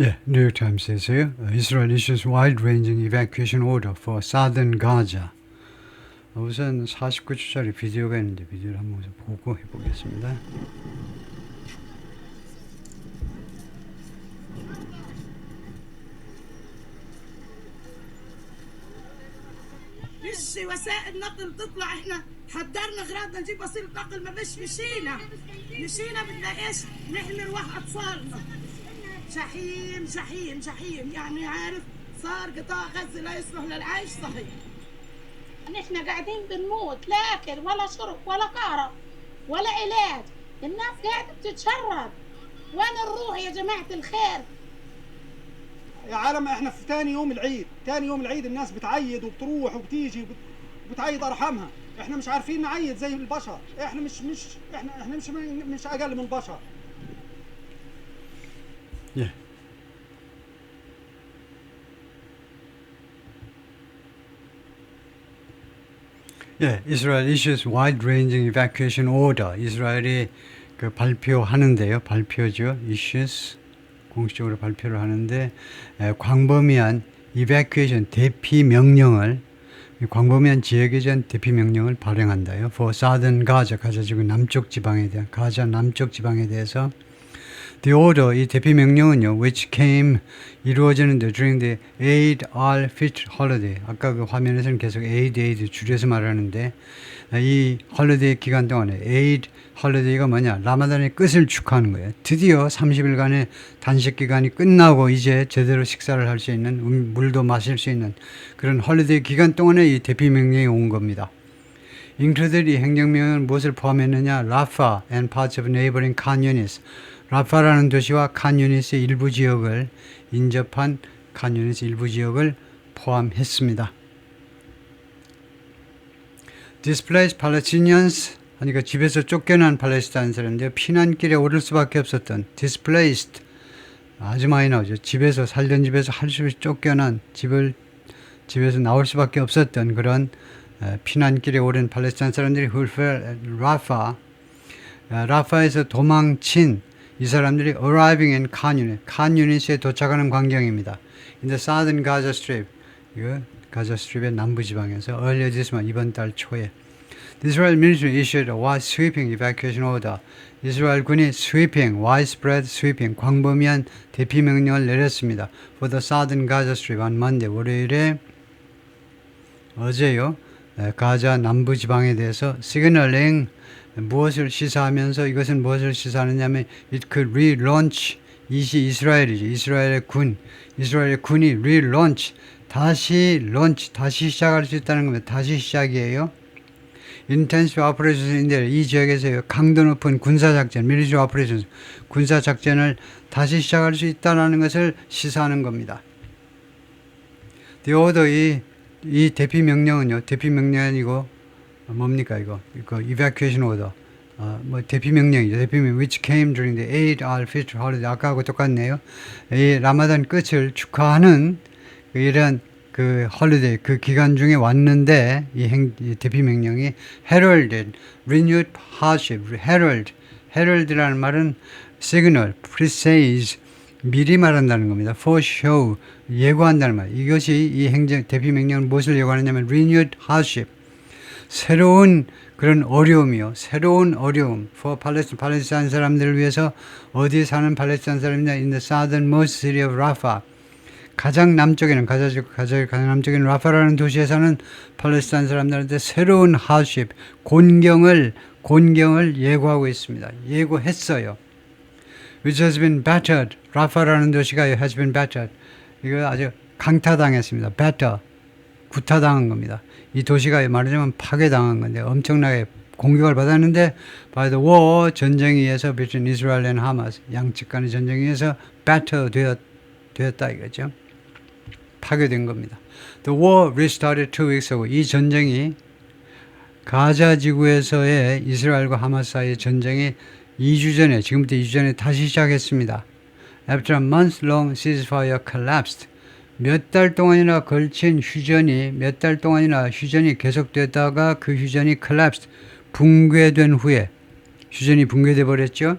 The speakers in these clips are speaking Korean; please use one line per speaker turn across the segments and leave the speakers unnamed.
예, 뉴욕 타임스에서요. Israel issues wide-ranging evacuation order for southern Gaza. 우선 49초짜리 비디오가 있는데 비디오를 한번 보고 해보겠습니다.
فيش وسائل نقل تطلع. احنا حضرنا غراضنا نجيب وسيله نقل ما فيش. مشينا بدنا ايش نحمي ارواح اطفالنا. شحيم يعني عارف صار قطاع غزه لا يصلح للعيش صحيح. نحن قاعدين بنموت لا اكل ولا شرب ولا كهرب ولا علاج. الناس قاعده بتتشرد. وين نروح يا جماعه الخير؟
يا عالم احنا في ثاني يوم العيد الناس بتعيد وبتروح وبتيجي وبتعيد ارحامها. احنا مش عارفين نعيد زي البشر. احنا مش اقل من البشر.
예. 예, Israel issues wide-ranging evacuation order. 이스라엘이 그 발표하는데요. 발표죠. issues 공식적으로 발표를 하는데 광범위한 evacuation 대피 명령을 광범위한 지역에 대한 대피 명령을 발행한다요. For southern Gaza, 가자 지구 남쪽 지방에 대한 가자 남쪽 지방에 대해서 The order, 이 대피 명령은요, which came 이루어지는데 during the Eid al-Fitr holiday. 아까 그 화면에서는 계속 Eid 줄여서 말하는데 이 홀리데이 기간 동안에 Eid 홀리데이가 뭐냐? 라마단의 끝을 축하하는 거예요. 드디어 30일간의 단식 기간이 끝나고 이제 제대로 식사를 할 수 있는 물도 마실 수 있는 그런 홀리데이 기간 동안에 이 대피 명령이 온 겁니다. included 이 행정명은 무엇을 포함했느냐? 라파 and parts of neighboring Khan Yunis. 라파라는 도시와 칸 유니스의 일부 지역을 인접한 칸 유니스 일부 지역을 포함했습니다. Displaced Palestinians 하니까 집에서 쫓겨난 팔레스타인 사람들 피난길에 오를 수밖에 없었던 displaced 아주 많이 나오죠. 집에서 살던 집에서 할 수 없이 쫓겨난 집에서 나올 수밖에 없었던 그런 피난길에 오른 팔레스타인 사람들이 라파에서 도망친 이 사람들이 arriving in 칸 유니스에 도착하는 광경입니다. In the southern Gaza Strip, 이거 가자 스트립의 남부 지방에서 earlier this month, 이번 달 초에 The Israel military issued a wide sweeping evacuation order. 이스라엘 군이 widespread sweeping, 광범위한 대피 명령을 내렸습니다. For the southern Gaza Strip on Monday, 월요일에 어제요. 가자 남부 지방에 대해서 signaling 무엇을 시사하면서 이것은 무엇을 시사하느냐면 it could relaunch 이시 이스라엘이죠. 이스라엘의 군이 relaunch 다시 시작할 수 있다는 겁니다. 다시 시작이에요. intensive operations인데 이 지역에서요. 강도 높은 군사작전, military operations, 군사작전을 다시 시작할 수 있다는 것을 시사하는 겁니다. The order 이 대피 명령은요. 대피 명령이 아니고 뭡니까 이거 evacuation order. 대피 명령이죠. 대피 명령 which came during the Eid al-Fitr holiday. 아까하고 똑같네요. 이 라마단 끝을 축하하는 이런 그 홀리데이 그 기간 중에 왔는데 이 대피 명령이 heralded renewed hardship. herald라는 말은 signal, presage 미리 말한다는 겁니다. foreshow 예고한다는 말. 이것이 이 대피 명령은 무엇을 예고하느냐면 renewed hardship 새로운 그런 어려움이요. 새로운 어려움. for 팔레스타인 사람들을 위해서 어디에 사는 팔레스타인 사람이냐? in the southernmost city of Rafah. 가장 남쪽에는 가장 남쪽에는 라파라는 도시에 사는 팔레스타인 사람들한테 새로운 hardship, 곤경을 예고하고 있습니다. 예고했어요. which has been battered. 라파라는 도시가 has been battered. 이거 아주 강타당했습니다. batter. 구타당한 겁니다. 이 도시가 말하자면 파괴당한 건데 엄청나게 공격을 받았는데 by the war 전쟁에 의해서 between Israel and Hamas 양측 간의 전쟁에 의해서 batter 되었다 이거죠. 파괴된 겁니다. The war restarted 2 weeks ago. 이 전쟁이 가자 지구에서의 이스라엘과 하마스 사이의 전쟁이 2주 전에 지금부터 2주 전에 다시 시작했습니다. After a month-long ceasefire collapsed. 몇 달 동안이나 걸친 휴전이 계속되다가 그 휴전이 collapsed, 붕괴된 후에 휴전이 붕괴돼 버렸죠.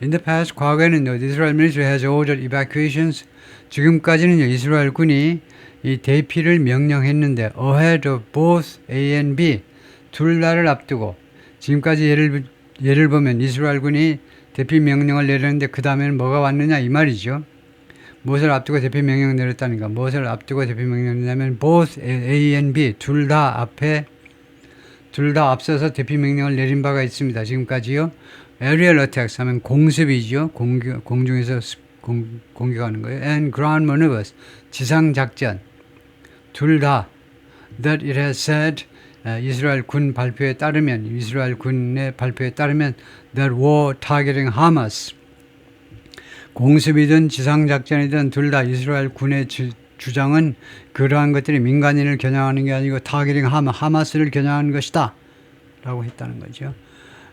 In the past, 과거에는요, the Israel military has ordered evacuations. 지금까지는요, 이스라엘 군이 이 대피를 명령했는데 ahead of both A and B 둘 다를 앞두고 지금까지 예를 보면 이스라엘 군이 대피 명령을 내렸는데 그 다음에는 뭐가 왔느냐 이 말이죠. 무엇을 앞두고 대피 명령 내렸다니까 무엇을 앞두고 대피 명령 내냐면 both A and B 둘 다 앞서서 대피 명령을 내린 바가 있습니다. 지금까지요. Aerial attacks 하면 공습이죠. 공중에서 공격하는 거예요. And ground maneuvers 지상 작전 둘 다 that it has said 이스라엘 군 발표에 따르면 이스라엘 군의 발표에 따르면 that war targeting Hamas 공습이든 지상작전이든 둘 다 이스라엘 군의 주장은 그러한 것들이 민간인을 겨냥하는 게 아니고 targeting 하마스를 겨냥하는 것이다 라고 했다는 거죠.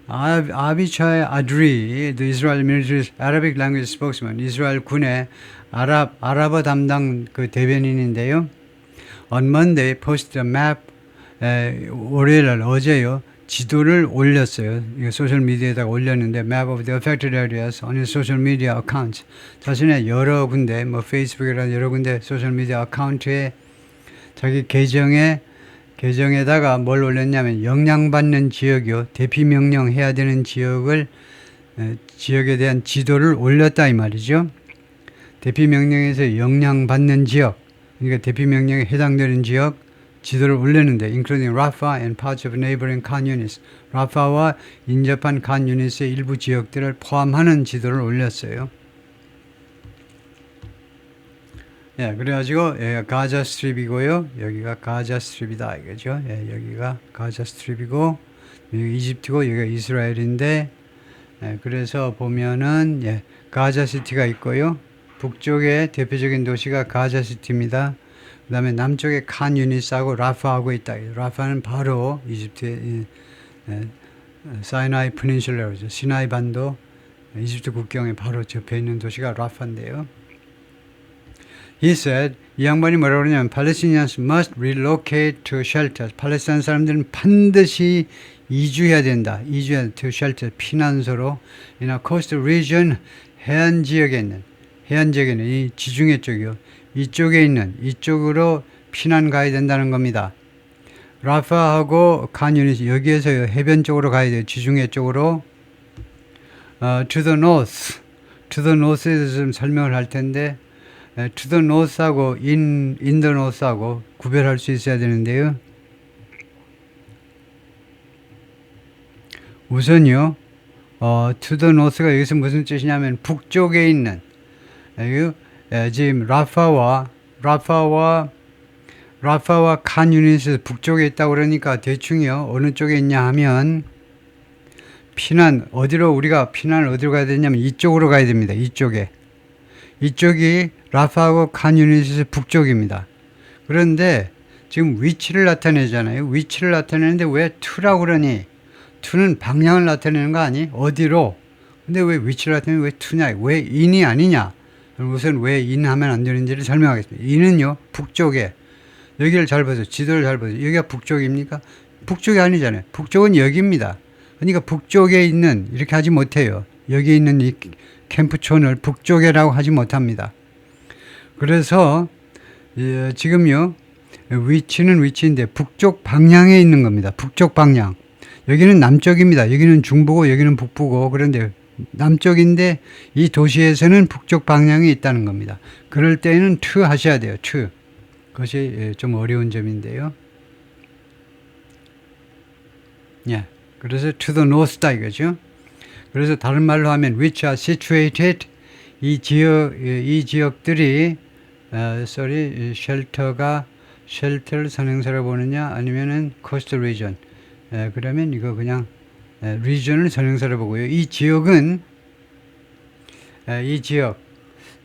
아비차이 아드리, the Israel military's Arabic language spokesman, 이스라엘 군의 아랍어 담당 그 대변인인데요. On Monday, posted a map, 월요일 어제요. 지도를 올렸어요. 이거 소셜 미디어에다가 올렸는데 map of the affected areas on his social media accounts. 자신의 여러 군데, 뭐 페이스북이나 여러 군데 소셜 미디어 어카운트에 자기 계정에다가 뭘 올렸냐면 영향받는 지역이요. 대피 명령해야 되는 지역에 대한 지도를 올렸다 이 말이죠. 대피 명령에서 영향받는 지역, 그러니까 대피 명령에 해당되는 지역 지도를 올렸는데 including Rafah and parts of neighboring Khan Yunis. 라파와 인접한 칸 유니스의 일부 지역들을 포함하는 지도를 올렸어요. 예, 그래가지고 가자 스트립이고요. 여기가 가자 스트립이다 이거죠. 예, 여기가 가자 스트립이고 여기 이집트고 여기가 이스라엘인데 그래서 보면은 가자 시티가 있고요. 북쪽에 대표적인 도시가 가자 시티입니다. 그 다음에 남쪽에 칸 유니스하고 라파하고 있다. 라파는 바로 이집트의 사이나이 페닌슐라죠. 시나이 반도 이집트 국경에 바로 접해 있는 도시가 라파인데요. He said, 이 양반이 뭐라고 그러냐면 Palestinians must relocate to shelters. 팔레스타인 사람들은 반드시 이주해야 된다. to shelter, 피난소로. In a coastal region, 해안 지역에 있는 이 지중해 쪽이요. 이쪽으로 피난 가야 된다는 겁니다. 라파하고 칸 유니스 여기에서 해변 쪽으로 가야 돼요. 지중해 쪽으로. To the north에서 좀 설명을 할 텐데 to the north하고 in the north하고 구별할 수 있어야 되는데요. 우선요. to the north가 여기서 무슨 뜻이냐면 북쪽에 있는 지금 라파와 칸 유니스 북쪽에 있다고 그러니까 대충이요. 어느 쪽에 있냐 하면 우리가 피난을 어디로 가야 되냐면 이쪽으로 가야 됩니다. 이쪽이 라파하고 칸 유니스 북쪽입니다. 그런데 지금 위치를 나타내잖아요. 위치를 나타내는데 왜 to라고 그러니? to는 방향을 나타내는 거 아니? 어디로? 근데 왜 위치를 나타내면 왜 to냐? 왜 in이 아니냐? 우선 왜 in 하면 안 되는지를 설명하겠습니다. in은요, 북쪽에. 여기를 잘 보세요. 지도를 잘 보세요. 여기가 북쪽입니까? 북쪽이 아니잖아요. 북쪽은 여기입니다. 그러니까 북쪽에 있는, 이렇게 하지 못해요. 여기 있는 이 캠프촌을 북쪽에라고 하지 못합니다. 그래서 지금요, 위치는 위치인데 북쪽 방향에 있는 겁니다. 북쪽 방향. 여기는 남쪽입니다. 여기는 중부고 여기는 북부고 그런데 남쪽인데 이 도시에서는 북쪽 방향이 있다는 겁니다. 그럴 때는 to 하셔야 돼요. to. 그것이 좀 어려운 점인데요. 예. 그래서 to the north다 이거죠. 그래서 다른 말로 하면 which are situated 이 지역들이 쉘터를 선행사로 보느냐 아니면은 coastal region. 그러면 이거 그냥 region을 선행사로 보고요. 이 지역은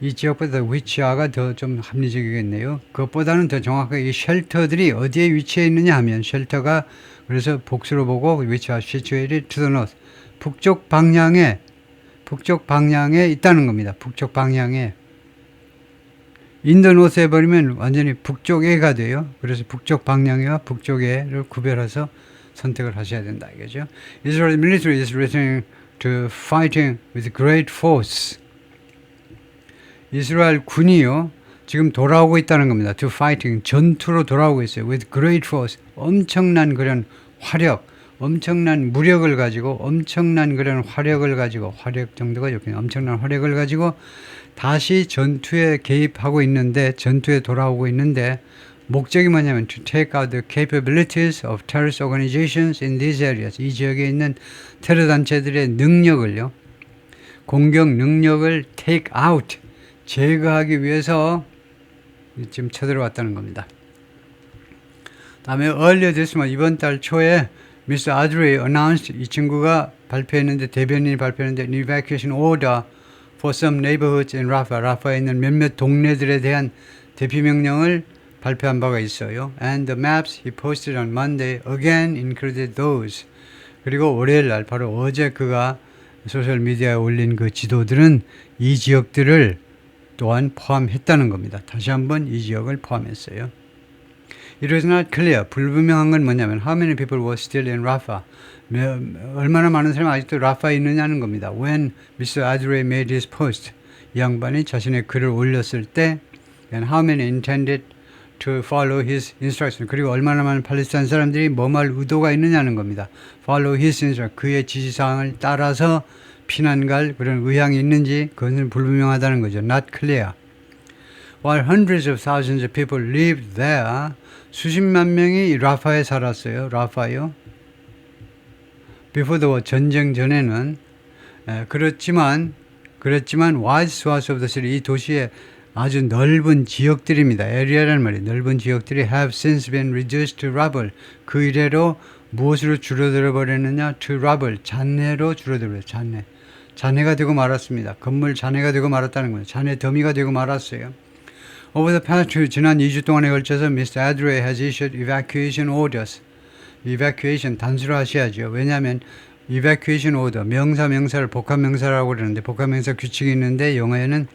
이 지역보다 which가 더 좀 합리적이겠네요. 그것보다는 더 정확하게 이 쉘터들이 어디에 위치해 있느냐 하면 쉘터가 그래서 복수로 보고 which are situated to the north. 북쪽 방향에 있다는 겁니다. 북쪽 방향에. in the north 해버리면 완전히 북쪽에가 돼요. 그래서 북쪽 방향과 북쪽에를 구별해서 선택을 하셔야 된다 이거죠. Israel military is returning to fighting with great force. 이스라엘 군이요 지금 돌아오고 있다는 겁니다. To fighting 전투로 돌아오고 있어요. With great force 엄청난 그런 화력, 엄청난 무력을 가지고 엄청난 그런 화력을 가지고 화력 정도가 좋겠네요. 엄청난 화력을 가지고 다시 전투에 개입하고 있는데 전투에 돌아오고 있는데 목적이 뭐냐면 to take out the capabilities of terrorist organizations in these areas. 이 지역에 있는 테러 단체들의 능력을요. 공격 능력을 take out. 제거하기 위해서 지금 쳐들어왔다는 겁니다. 다음에 earlier this month, 이번 달 초에 Mr. Adri announced, 이 친구가 발표했는데 대변인이 발표했는데 an evacuation order for some neighborhoods in Rafah. 라파에 있는 몇몇 동네들에 대한 대피 명령을 발표한 바가 있어요. And the maps he posted on Monday again included those. 그리고 월요일 날 바로 어제 그가 소셜 미디어에 올린 그 지도들은 이 지역들을 또한 포함했다는 겁니다. 다시 한번 이 지역을 포함했어요. It was not clear. 불분명한 건 뭐냐면 how many people were still in Rafah. 얼마나 많은 사람이 아직도 라파에 있느냐는 겁니다. When Mr. Adre made his post. 이 양반이 자신의 글을 올렸을 때 and how many intended to follow his instruction. 그리고 얼마나 많은 팔레스타인 사람들이 뭐할 의도가 있느냐는 겁니다. Follow his instruction. 그의 지시사항을 따라서 피난 갈 그런 의향이 있는지 그것은 불분명하다는 거죠. Not clear. While hundreds of thousands of people lived there, 수십만 명이 라파에 살았어요. 라파요. Before the war, 전쟁 전에는 그렇지만 wide swaths of the city, 이 도시의 아주 넓은 지역들입니다. 에리아라는 말이에요. 넓은 지역들이 have since been reduced to rubble. 그 이래로 무엇으로 줄어들어 버렸느냐? To rubble. 잔해로 줄어들어 버렸어요. 잔해. 잔해가 되고 말았습니다. 건물 잔해가 되고 말았다는 거예요. 잔해 더미가 되고 말았어요. Over the past two, 지난 2주 동안에 걸쳐서 Mr. Adre has issued evacuation orders. evacuation 단수로 하셔야죠. 왜냐하면 evacuation order, 명사를 복합명사라고 그러는데 복합명사 규칙이 있는데 영어에는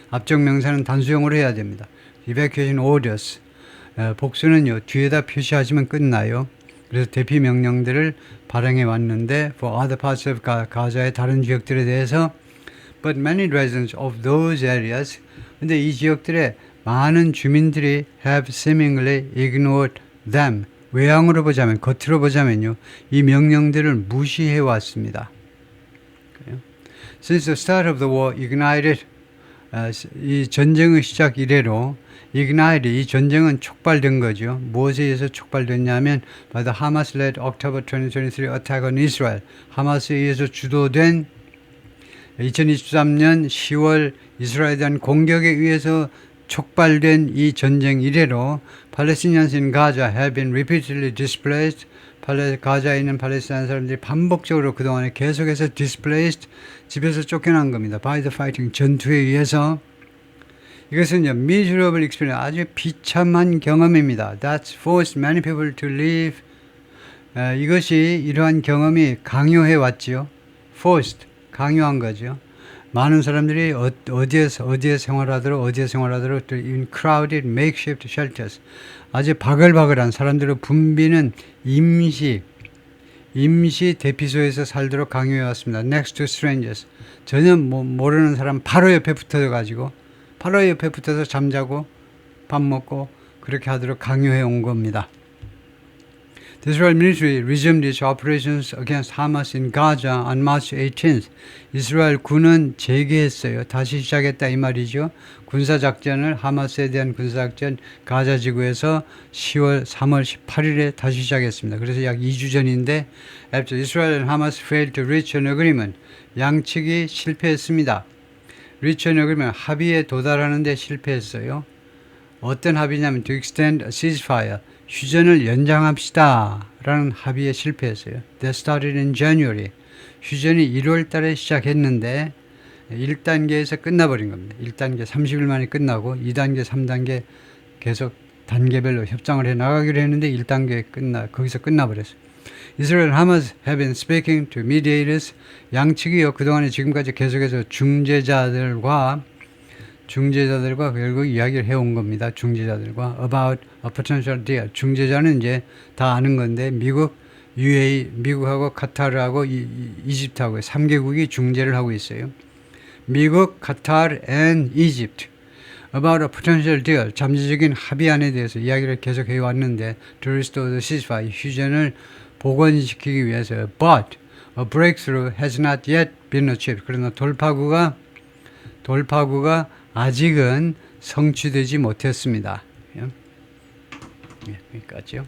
앞적 명사는 단수형으로 해야 됩니다. evacuation orders. 복수는요, 뒤에다 표시하시면 끝나요. 그래서 대피 명령들을 발행해 왔는데 for other parts of 가자의 다른 지역들에 대해서 but many residents of those areas 근데 이 지역들의 많은 주민들이 have seemingly ignored them. 외향으로 보자면 겉으로 보자면요. 이 명령들을 무시해 왔습니다. Since the start of the war ignited 이 전쟁의 시작 이래로 ignited 이 전쟁은 촉발된 거죠. 무엇에 의해서 촉발됐냐면 by the Hamas-led October 2023 attack on Israel. 하마스에 의해서 주도된 2023년 10월 이스라엘에 대한 공격에 의해서 촉발된 이 전쟁 이래로 Palestinians in Gaza have been repeatedly displaced. 가자에 있는 팔레스타인 사람들이 반복적으로 그동안에 계속해서 displaced, 집에서 쫓겨난 겁니다. By the fighting, 전투에 의해서. 이것은 miserable experience, 아주 비참한 경험입니다. That's forced many people to leave. 이것이 이러한 경험이 강요해 왔지요. Forced, 강요한 거죠. 많은 사람들이 어디에 생활하도록 in crowded makeshift shelters. 아주 바글바글한 사람들을 붐비는 임시 대피소에서 살도록 강요해 왔습니다. Next to strangers. 전혀 모르는 사람 바로 옆에 붙어가지고 바로 옆에 붙어서 잠자고 밥 먹고 그렇게 하도록 강요해 온 겁니다. The Israel military resumed its operations against Hamas in Gaza on March 18th. 이스라엘 군은 재개했어요. 다시 시작했다 이 말이죠. 군사작전을 하마스에 대한 군사작전 가자 지구에서 3월 18일에 다시 시작했습니다. 그래서 약 2주 전인데 after Israel and Hamas failed to reach an agreement. 양측이 실패했습니다. reach an agreement. 합의에 도달하는 데 실패했어요. 어떤 합의냐면 to extend a ceasefire. 휴전을 연장합시다 라는 합의에 실패했어요. That started in January. 휴전이 1월 달에 시작했는데 1단계에서 끝나버린 겁니다. 1단계 30일 만에 끝나고 2단계, 3단계 계속 단계별로 협상을 해 나가기로 했는데 1단계 거기서 끝나버렸어요. Israel and Hamas have been speaking to mediators. 양측이요 그동안에 지금까지 계속해서 중재자들과 결국 이야기를 해온 겁니다. 중재자들과 about a potential deal. 중재자는 이제 다 아는 건데 미국, UAE, 미국하고 카타르하고 이집트하고 3개국이 중재를 하고 있어요. 미국, 카타르 and Egypt about a potential deal, 잠재적인 합의안에 대해서 이야기를 계속 해왔는데 to restore the ceasefire, 휴전을 복원시키기 위해서 but a breakthrough has not yet been achieved. 그러나 돌파구가 아직은 성취되지 못했습니다. 여기까지요.